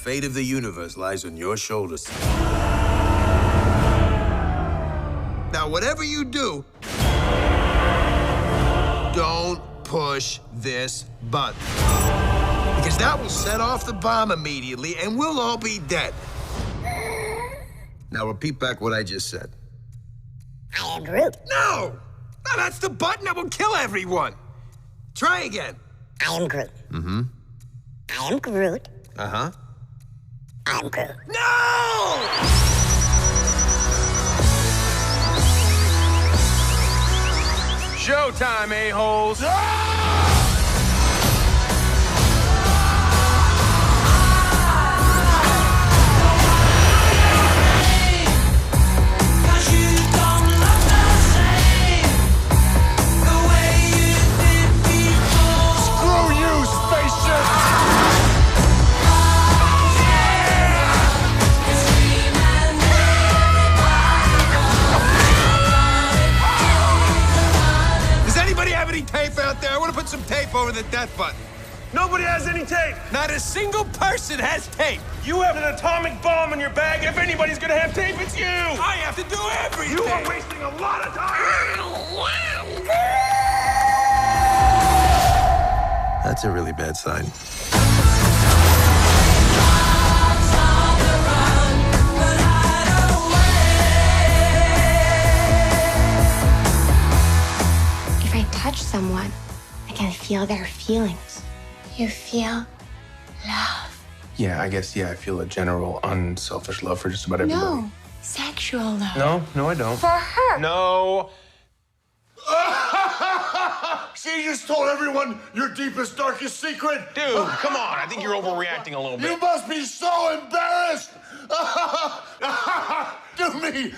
fate of the universe lies on your shoulders. Now, whatever you do, don't push this button. Because that will set off the bomb immediately, and we'll all be dead. Now, repeat back what I just said. I am Groot. No! No, that's the button that will kill everyone. Try again. I am Groot. Mm-hmm. I am Groot. Uh-huh. I am Groot. No! Showtime, a-holes! Tape out there. I want to put some tape over the death button. Nobody has any tape. Not a single person has tape. You have an atomic bomb in your bag. If anybody's gonna have tape, it's you. I have to do everything. You are wasting a lot of time. That's a really bad sign. Touch someone, I can feel their feelings. You feel love. Yeah, I guess, I feel a general unselfish love for just about everybody. No, sexual love. No, I don't. For her. No. See, you just told everyone your deepest, darkest secret. Dude, come on. I think you're overreacting a little bit. You must be so embarrassed. Do me.